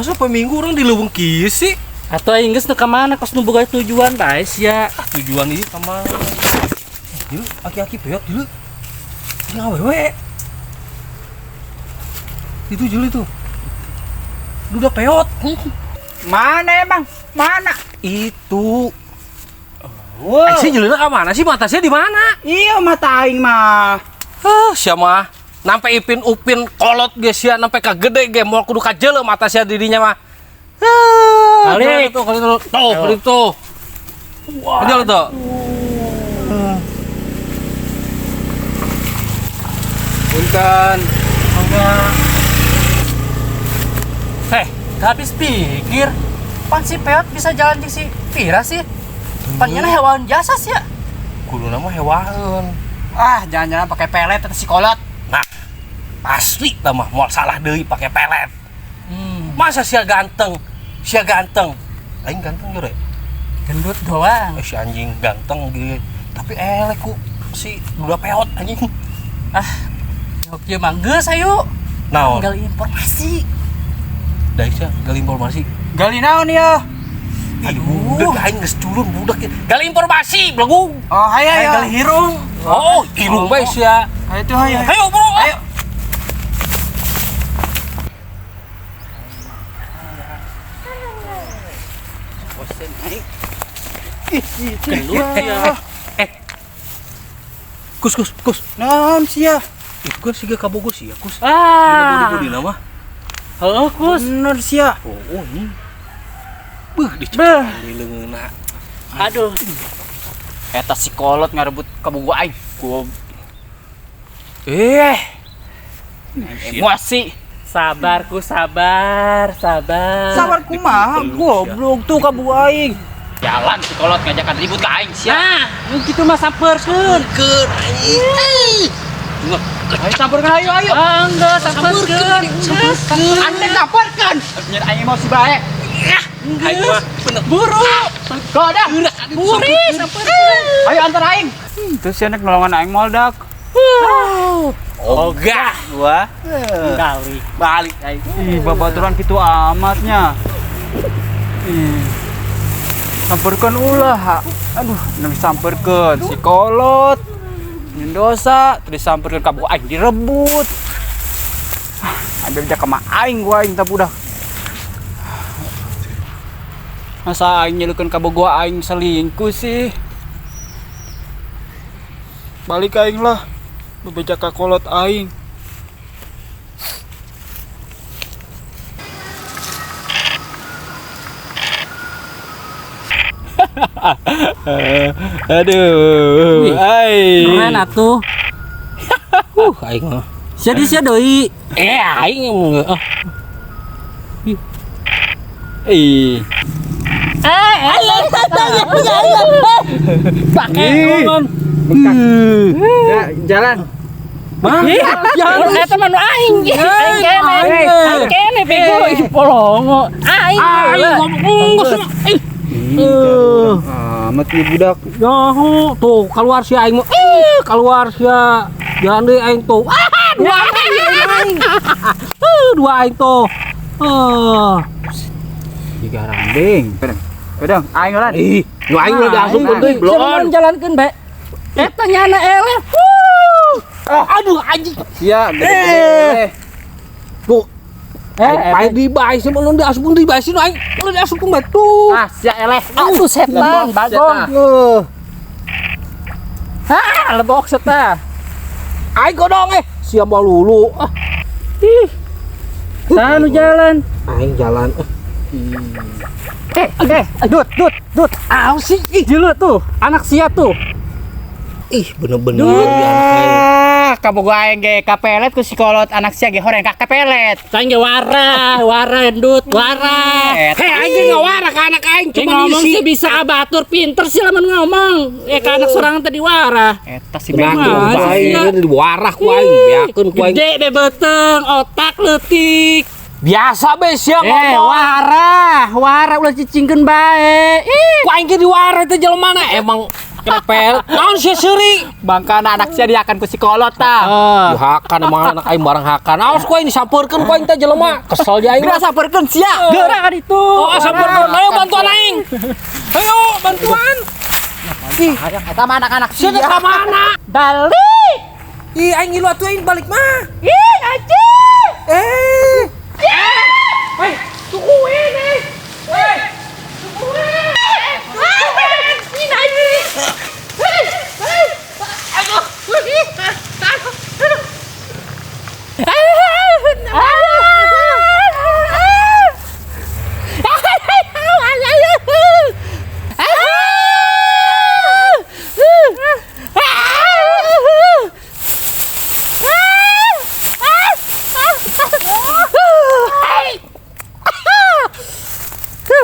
Masa peminggu orang di leuweung kieu sih? Atau aing geus ka mana kos nu boga tujuan bae sia. Tujuan ieu ka mana? Dieu aki-aki peot dieu. Ini awewe. Itu jeli tuh. Duda peot. Mana emang? Mana? Itu. Wah. Sih jelena ka mana sih? Matasnya di mana? Iya mata aing mah. Sia mah nampe ipin upin kolot ge sia nampe ka gede ge moal kudu ka jeuleuh mata sia dirinya mah. Kali tuh. Tuh, beli tuh. Aja tuh. Punten. Habis pikir pan si peot bisa jalan di si Vira sih. Pannya hewan jasa sih ya. Kudu nama hewan. Ah, jangan-jangan pakai pelet atau si kolot. Nah, pasti tah mah moal salah deui pakai pelet. Masa sia ganteng? Aing ganteng jure. Gendut doang. Si anjing ganteng gitu. Tapi elek ku si duda peot anjing. Jok ieu mah geus ayo. Naon? Gali informasi. Da sia gali informasi. Gali naon ya? Aduh, budak aing geus culun budak. Gali informasi, blegung. Oh, hayo. Gali hirung. Oh, irung bae sia. Ayo tuh, hayo. Ayo, bro. Ayo. Gendut ya. Kus. Naon sia? Itu kan siga kabogor sia, kus. Ah. Bodi nama. Heeh, Kus. Bener sia. Oh, ini. Beuh, dicekal di leungeuna. Aduh. Eta si kolot ngarebut kabogo aing. Gua emosi. Sabar Kumaha? Goblok tuh kabogo aing. Jalan si kolot ngajakan ribut ke aing sia. Nah, kitu mah sampeurkeun. Ayo samperkeun ayo. Enggak, sampeurkeun. Anda samperkeun. Nyen aing emosi bae. Aing mah bener Buru. Goda. Buri, sampeurkeun. Ayo antar aing. Terus si anak nolongan aing moldak. ogah gua. Kali. Balik aing. Ih, babaturan kitu amatnya. Ih. Samperkeun ulah. Aduh, nepi samperkeun si kolot. Nyen dosa, terus samperkeun ka buku aing direbut. Aing bisa ka aing gua aing teh budak. Masa aing nyeleukeun ka bogo aing selingkuh sih. Balik aing lah. Bebeja ka kolot aing. Aduh, Keren atuh. Aing mah. Sia deui. Aing mah. Ih. Pakai ngomong. Ya, jalan. Jangan eta mah nu aing. Aing kene bego polongo. Aing ngomong. Amat ieu budak. Yo, tuh keluar si aing. Keluar sia. Jangan deui aing tuh. Dua aing. Dua aing tuh. Tiga randing. Pedang, aing lan. Ih, nu aing udah diasup deui Belum belum. jalankeun bae. Eta nyana eleh. Aduh anjing. Sia, gede-gede. Tuh. Aing di bae sih mun diasup di bae sih nu aing. Lu diasup bae tuh. Ah, sia eleh. Aduh setan, bagong. Lebok setan. Aing godong sia mau lulu. Ih. Sanu jalan. Aing jalan. Dut. Aw sih, jelu tuh. Anak sia tuh. Ih, bener-bener di anak aing. Kabogo aing ge kapelet ku si kolot anak sia ge horeng ka kapelet. Kan ge wara Dut, wara. Aing ngawara ka anak aing Cuma ngomong sih bisa abatur pinter sih lamun ngomong. Ka anak sorangan tadi wara. Eta si Nah, bego Masa bae sia? di warah ku aing, beakeun ku aing. Gede bebeteng, otak leutik. Biasa be sia ngomong. Wara ulah cicingkeun bae. Ih, Ku aing ge di warah teh jelema na emang Krepel. Naon sia seuri? Bangka anak sia diakan ku si kolot tah. Yu hakan emang anak aing barang hakan. Aos ku aing disampeurkeun ku aing teh jelema. Kesel di aing. Geura sampeurkeun sia. Geura kan itu. Oh, sampeurkeun. Ayo bantuan aing. Ayo bantuan. Ih, eta mah anak-anak sia. Sia ka mana? Balik. Ih, aing ngilu atuh aing balik mah. Ih, anjing. Hei, tungguin nih. Hei, tungguin. Ini anjing.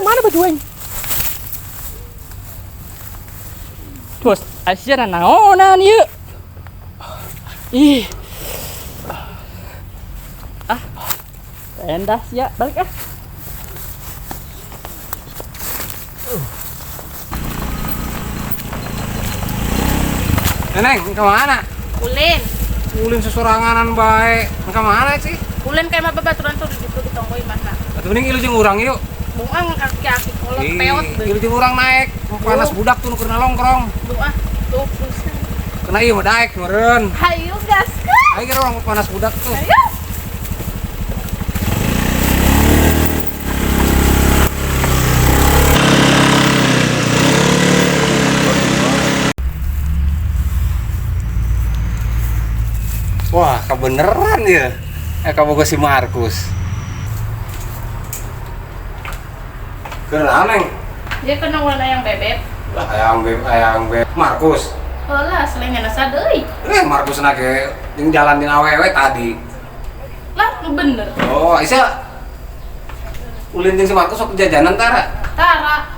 Mana baju aing? Terus Asia naonan ieu. Ih. Endah sia, balik ah. Neneng, kemana? Ulin, Ulin sesoranganan baik. Kemana sih? ulin kayak mah babaturan tuh di situ ditonggoy mana. Atuh mending ilu jeung urang yuk. Bungang kaki-kaki kolot peot deh. Ilu jeung urang naik. Panas budak tuh nu keur nongkrong. Doa, tuh pusing. Kena ieu mah daek meureun. Hayu gas. Ayo kira orang panas budak tuh. Ayo. Wah, kebeneran ya. Kamu si Markus. Kenapa, Neng? Dia kena warna yang bebek. Ayang beb Markus. Heula selengnya nasa deui. Markus nage yang jalan di awewe tadi. Lah, lu bener. Oh, Aisyah. Ulin jeung si Markus sok jajanan tara. Tara,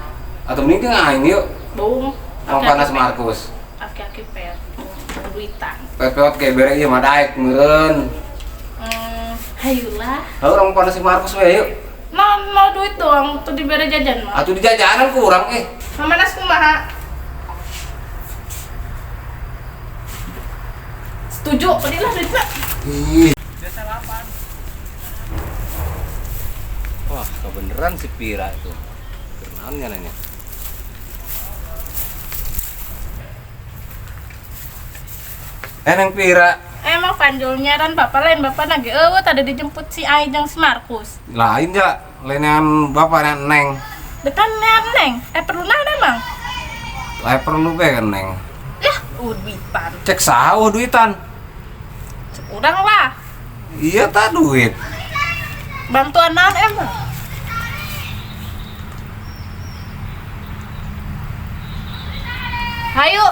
Atau mending aing yuk. bung. Mau panas Markus. Aki-aki peot. Duitan. Pepeot ge bere ieu mah daek meureun. Hayulah. Heuh orang panas si Markus we yuk. Mau duit doang tuh dibere jajan mah. Atuh di jajanan kurang Mamanas kumaha? Setuju, pedilah duit mah. Ih. Wah, kebeneran si Pira itu. Kenaannya nanya. Neng Pira. Emang panjulnya dan bapak lain bapak nage tadi dijemput si Ai jeung si Markus. Lain ja, lainan bapak Neng. Dekan neng, perlu naon emang? Lain perlu be kan Neng. Yah, duitan. Cek saeuh duitan. Urang lah. Iya ta duit. Bantuan naon emang? Hayu,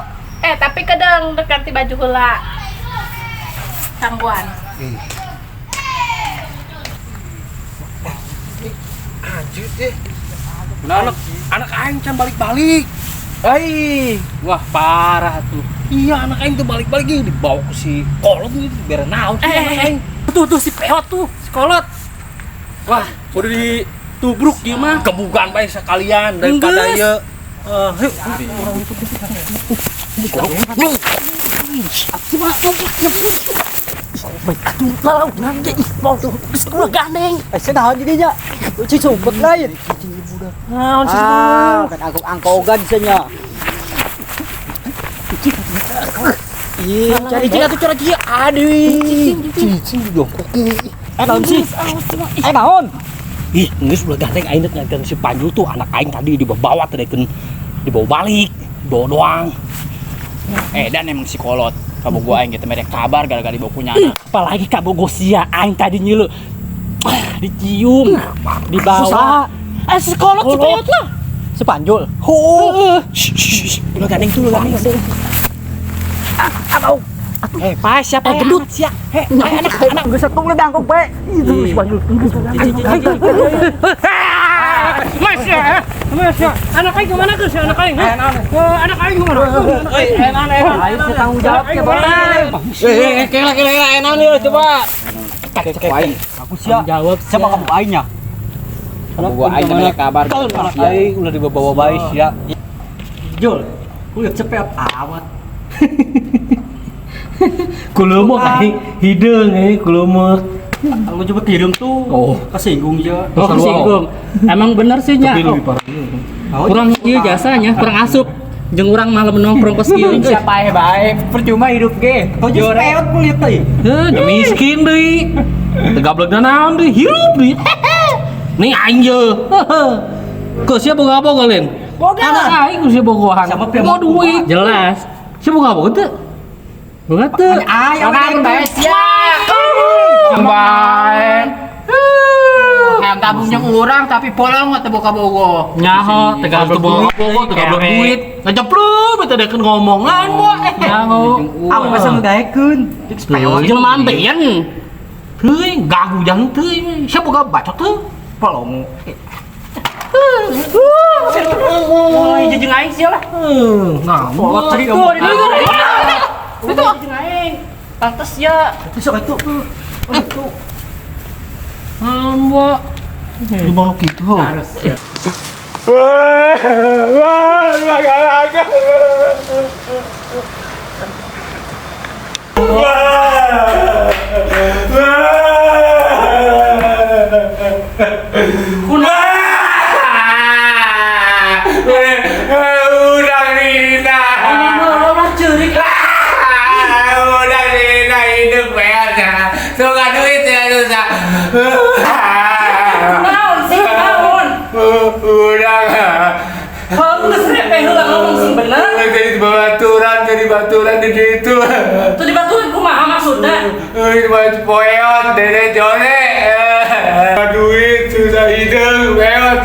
tapi kadang dekanti baju heula. Tangguan. Anjir deh. Anak aing can balik-balik. Ai, Wah, parah tuh. Iya, anak aing tuh balik-balik gitu dibawa ke si kolot gitu biar naon sih anak aing. tuh si peot tuh, si kolot. Wah, udah ditubruk dia mah. Kebukaan baik sekalian daripada Enggeus. ieu. Baik atuh lalau nanti ih mau tuh geus ulah gandeng. Asa naon jadi nya? Cuy sumpet lain. Naon sih? Kan aku angkogan nya. Iya, cari cing atuh cari cing. Aduh. Cicing dong. Naon sih? Naon? Ih, geus ulah gandeng aing nganteun si Panjul tuh anak aing tadi dibawa teh dibawa balik. Doang. Dan emang si kolot. Kabogo aing kita mereka kabar gara-gara dibawa punyana. Apalagi kabogo sia aing tadi nyilu. Dicium, dibawa. Si kolot si peot lah. Si Panjul. Ulah gandeng tuh, ulah gandeng. Abau. Pas siapa gendut sia. Anak geus satung ledang kok bae. Itu si Panjul. Masya, anak aing kemana tuh si anak aing? Anak aing kemana? Ayo kita tanggung jawab ya, Bang. Kira enak nih coba. Cek aing. Aku sia. Jawab Siapa kamu aingnya? Kamu gua aing mereka kabar. Anak aing udah dibawa baik ya. Jul. Kulit cepet amat. Kulemek aing hidung ini kulemek. Aku coba hidung tuh. Oh. Kesinggung ya. Oh, kesinggung. Emang bener sih nya. Tapi lebih parah. Kurang iya jasanya, kurang asup. Jeung urang malam nongkrong kos kieu. Siapa yang baik? Percuma hidup ge. Kau jadi peot kulit teh. Heuh, miskin deui. Tegablekna naon deui, hirup deui. Nih aing ye. Ke sia boga apa kalian? Boga. Anak aing ku sia bogohan. Sama Mau duit. Jelas. Sia boga apa teu? Boga teu. Ayam yang baik ya. Baik. Yang tabungnya orang tapi polang mah teu boga-boga. Nyaho Tegablek boga boga, tegablek duit. Ngajepleuh beta deken ngomongan gua. Nyaho. Aku bisa ngegaekeun. Jelema ambeien. Heuy, gagu jang teu. Sia boga bacot teu. Polong. Oh, jeung aing sia lah. Nah, Polot tadi Itu aing. Pantes ya. Besok itu. Mbak. Di mana gitu? Udang Nina. Udang Nina hidup beata. Suka duit ya susah. Naon sih naon? Udang. Geus repeh heula ngomong sing bener. Jadi baturan di situ. Tuh dibatuin kumaha maksudna? Ini baju poyot, dede jone. Duit susah hidup, beot.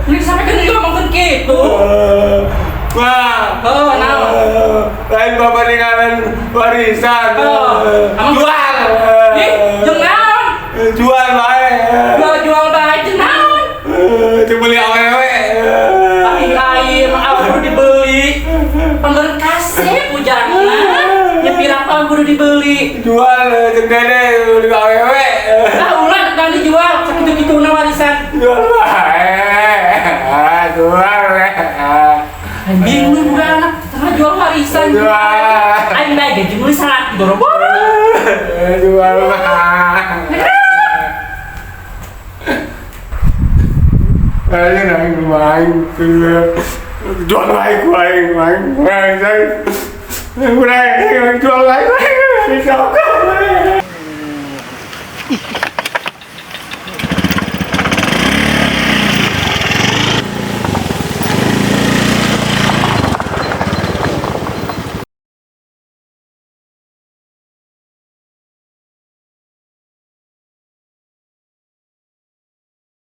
Ini sampe geuning ngomongkeun kitu. Wah, lain bapak ninggalin warisan. Jual. Ih, jeung naon? Jual bae. Jual bae jeung naon? Itu beli awewe. Air kudu dibeli. Pemberen kasih pujana. Ya pirang kudu dibeli. Jual jeung dede beli awewe. Nah, ulah dan dijual sakitu-kituna warisan. Jual bae. Jual bae. Bingung bukan anak tengah jual warisan. Jual. Aing bae gaji mulai sangat boro-boro. Jual bae. Ayo naik main. Jual baik saya. Udah jual baik.